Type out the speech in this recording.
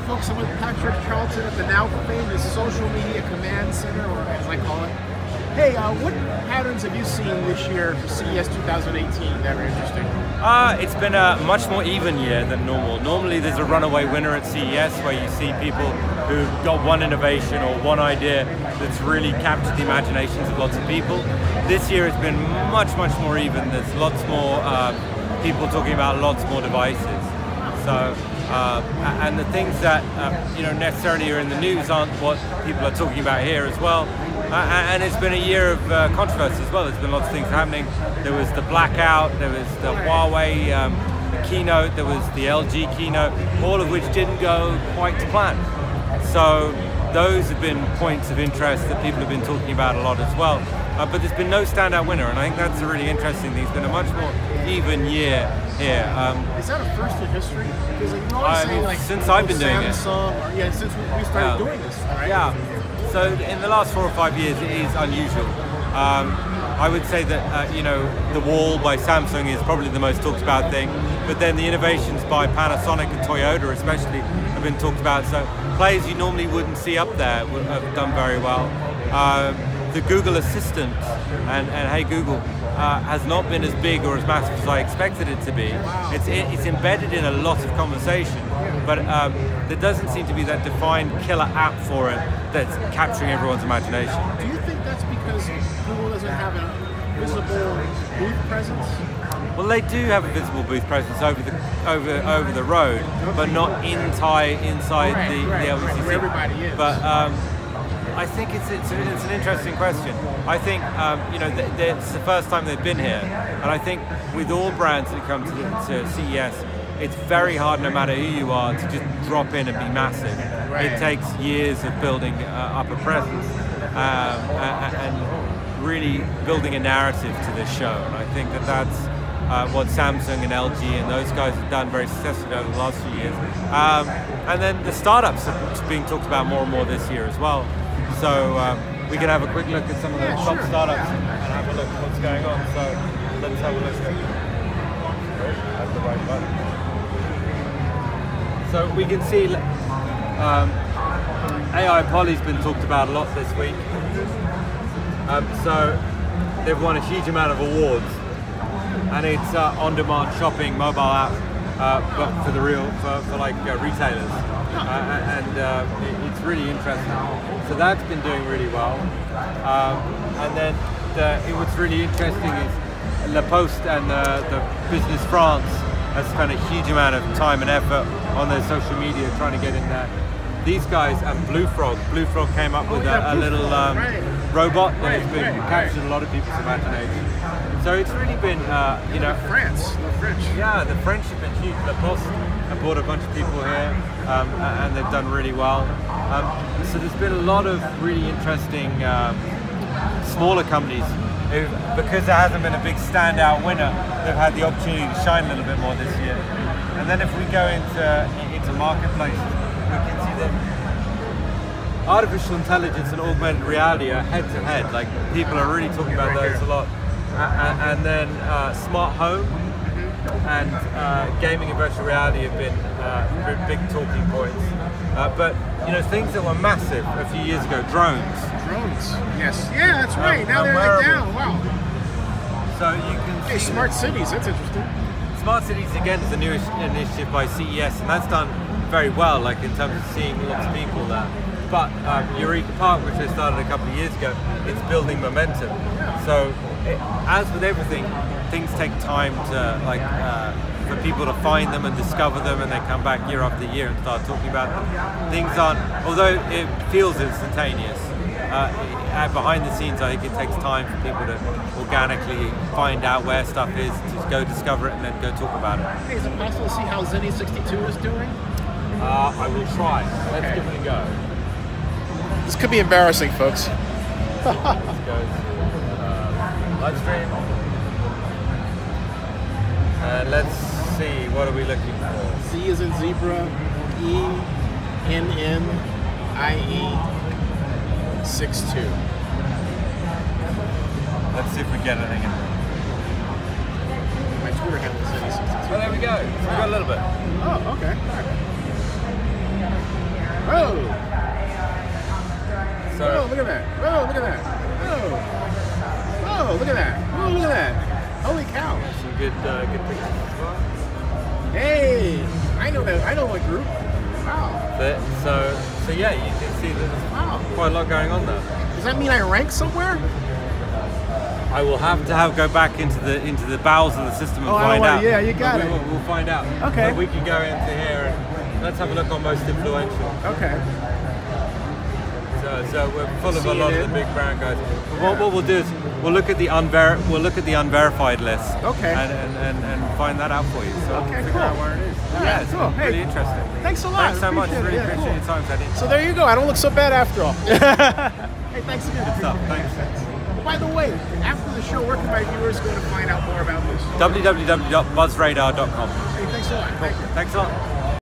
folks, I'm with Patrick Charlton at the now famous Social Media Command Center, or as I call it. Hey, what patterns have you seen this year for CES 2018 that are interesting? It's been a much more even year than normal. Normally there's a runaway winner at CES where you see people who've got one innovation or one idea that's really captured the imaginations of lots of people. This year it's been much more even. There's lots more people talking about lots more devices. So, and the things that necessarily are in the news aren't what people are talking about here as well. And it's been a year of controversy as well. There's been lots of things happening. There was the blackout, there was the Huawei keynote, there was the LG keynote, all of which didn't go quite to plan. So those have been points of interest that people have been talking about a lot as well. But there's been no standout winner, and I think that's a really interesting thing. It's been a much more even year here. Is that a first in history? Because like, since I've been doing it. Since we started doing this, right? Yeah. So in the last 4 or 5 years, it is unusual. I would say that the Wall by Samsung is probably the most talked about thing, but then the innovations by Panasonic and Toyota especially have been talked about. So players you normally wouldn't see up there have done very well. The Google Assistant and Hey Google has not been as big or as massive as I expected it to be. It's embedded in a lot of conversation, but there doesn't seem to be that defined killer app for it that's capturing everyone's imagination. Do you think that's because Google doesn't have a visible booth presence? Well, they do have a visible booth presence over the road, but not inside the LVCC. Where everybody is. But I think it's an interesting question. I think it's the first time they've been here, and I think with all brands that come to CES, it's very hard, no matter who you are, to just drop in and be massive. Right. It takes years of building up a presence and really building a narrative to this show. And I think that's what Samsung and LG and those guys have done very successfully over the last few years. And then the startups are being talked about more and more this year as well. So we can have a quick look at some of the top startups and have a look at what's going on. So let's have a look at the right button. So we can see AI Poly's been talked about a lot this week. So they've won a huge amount of awards, and it's on-demand shopping mobile app, but for retailers, and it's really interesting. So that's been doing really well. And then what's really interesting is La Poste and the Business France has spent a huge amount of time and effort on their social media trying to get in there. These guys and Blue Frog came up with a little robot that has been captured a lot of people's imagination. So it's really been, the French. Yeah, the French have been huge. La Poste have brought a bunch of people here, and they've done really well. So there's been a lot of really interesting smaller companies who, because there hasn't been a big standout winner, they've had the opportunity to shine a little bit more this year. And then if we go into marketplaces, we can see that artificial intelligence and augmented reality are head to head. Like, people are really talking about those a lot. And then smart home and gaming and virtual reality have been big talking points. But things that were massive a few years ago, drones. Yes. Yeah, that's right. Now they're like down. Wow. So you can see smart cities. That's interesting. Smart cities again is a new initiative by CES, and that's done very well. Like in terms of seeing lots of people there. But Eureka Park, which they started a couple of years ago, it's building momentum. So as with everything, things take time to for people to find them and discover them, and they come back year after year and start talking about them. Things aren't, although it feels instantaneous, behind the scenes I think it takes time for people to organically find out where stuff is, to go discover it and then go talk about it. Hey, is it possible to see how Zenny 62 is doing? I will try. Let's give it a go. This could be embarrassing, folks. Let's go to live stream. And let's see, what are we looking for? Z is in zebra, ENNIE 62. Let's see if we get anything in there. My Twitter handle is Zenny 62. Oh, there we go. So we got a little bit. Oh, okay. All right. I know the group. Wow. So yeah, you can see there's quite a lot going on there. Does that mean I rank somewhere? I will have to go back into the bowels of the system and find out. Yeah, you got it. We'll find out. Okay. But we can go into here and let's have a look on most influential. Okay. So we're full of a lot of the big brand guys. But what we'll do is we'll look at the unverified list. Okay. And find that out for you. So okay, we'll figure out where it is. Yeah, it's cool. really interesting. Thanks a lot. Thanks so much. Really appreciate your time, Teddy. So there you go. I don't look so bad after all. Hey, thanks again. Good stuff. Thanks. By the way, after the show, where can my viewers go to find out more about this? www.buzzradar.com. Hey, thanks a lot. Cool. Thanks a lot.